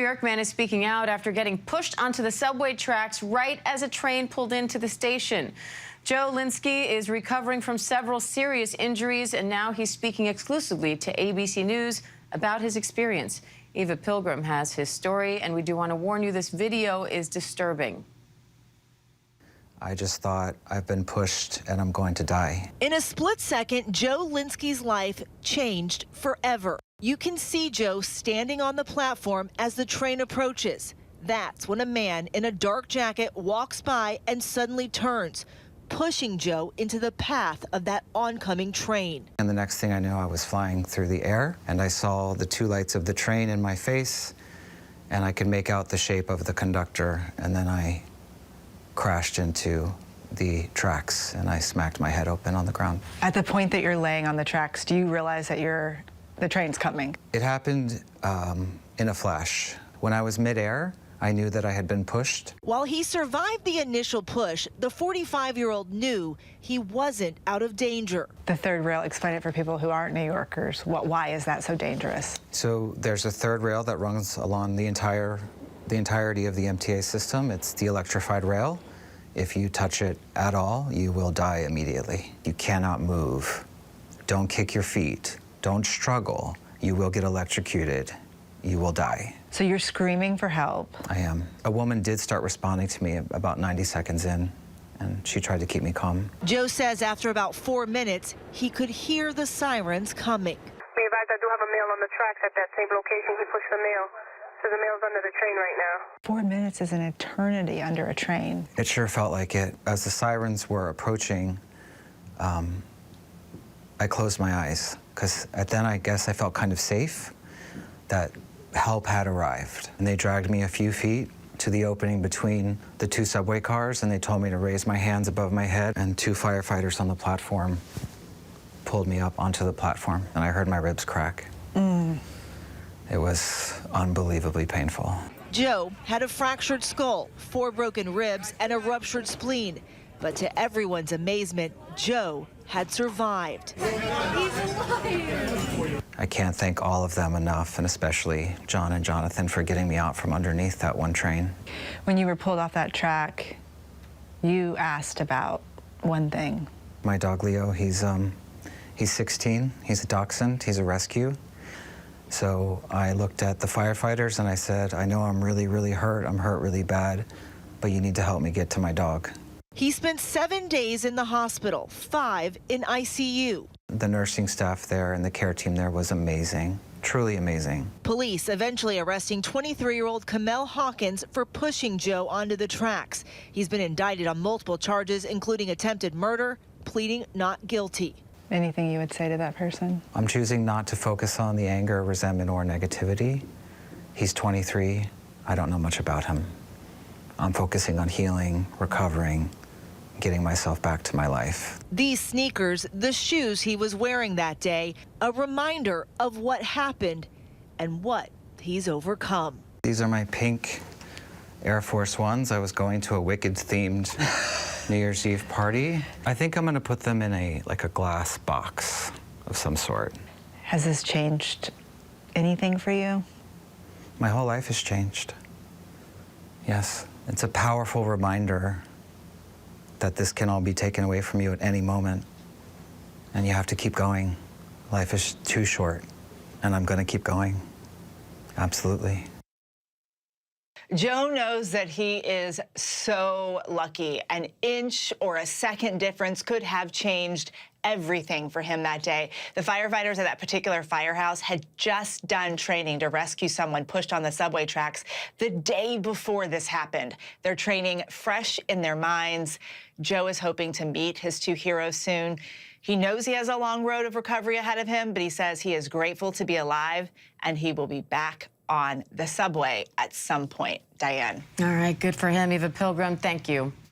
York man is speaking out after getting pushed onto the subway tracks right as a train pulled into the station. Joe Lynskey is recovering from several serious injuries, and now he's speaking exclusively to ABC News about his experience. Eva Pilgrim has his story, and we do want to warn you, this video is disturbing. I just thought, I've been pushed and I'm going to die. In a split second, Joe Lynskey's life changed forever. You can see Joe standing on the platform as the train approaches. That's when a man in a dark jacket walks by and suddenly turns, pushing Joe into the path of that oncoming train. And the next thing I knew, I was flying through the air, and I saw the two lights of the train in my face, and I could make out the shape of the conductor, and then I crashed into the tracks, and I smacked my head open on the ground. At the point that you're laying on the tracks, do you realize that the train's coming? It happened in a flash. When I was midair, I knew that I had been pushed. While he survived the initial push, the 45-year-old knew he wasn't out of danger. The third rail, explain it for people who aren't New Yorkers. Why is that so dangerous? So there's a third rail that runs along the entirety of the MTA system. It's the electrified rail. If you touch it at all, you will die immediately. You cannot move. Don't kick your feet. Don't struggle. You will get electrocuted. You will die. So you're screaming for help. I am. A woman did start responding to me about 90 seconds in, and she tried to keep me calm. Joe says after about 4 minutes, he could hear the sirens coming. Be advised, I do have a male on the tracks at that same location. He pushed the male. So the male's under the train right now. 4 minutes is an eternity under a train. It sure felt like it. As the sirens were approaching, I closed my eyes, because then I guess I felt kind of safe that help had arrived. And they dragged me a few feet to the opening between the two subway cars, and they told me to raise my hands above my head, and two firefighters on the platform pulled me up onto the platform, and I heard my ribs crack. It was unbelievably painful. Joe had a fractured skull, 4 broken ribs, and a ruptured spleen. But to everyone's amazement, Joe had survived. He's alive! I can't thank all of them enough, and especially John and Jonathan, for getting me out from underneath that one train. When you were pulled off that track, you asked about one thing. My dog Leo, he's 16, he's a dachshund, he's a rescue. So I looked at the firefighters and I said, I know I'm really, really hurt. I'm hurt really bad, but you need to help me get to my dog. He spent 7 days in the hospital, 5 in ICU. The nursing staff there and the care team there was amazing, truly amazing. Police eventually arresting 23-year-old Kamel Hawkins for pushing Joe onto the tracks. He's been indicted on multiple charges, including attempted murder, pleading not guilty. Anything you would say to that person? I'm choosing not to focus on the anger, resentment, or negativity. He's 23. I don't know much about him. I'm focusing on healing, recovering, getting myself back to my life. These sneakers, the shoes he was wearing that day, a reminder of what happened and what he's overcome. These are my pink Air Force Ones. I was going to a Wicked-themed New Year's Eve party. I think I'm gonna put them in a glass box of some sort. Has this changed anything for you? My whole life has changed. Yes, it's a powerful reminder that this can all be taken away from you at any moment. And you have to keep going. Life is too short, and I'm gonna keep going. Absolutely. Joe knows that he is so lucky. An inch or a second difference could have changed everything for him that day. The firefighters at that particular firehouse had just done training to rescue someone pushed on the subway tracks the day before this happened. Their training fresh in their minds. Joe is hoping to meet his 2 heroes soon. He knows he has a long road of recovery ahead of him, but he says he is grateful to be alive, and he will be back on the subway at some point. Diane. All right, good for him. Eva Pilgrim, thank you.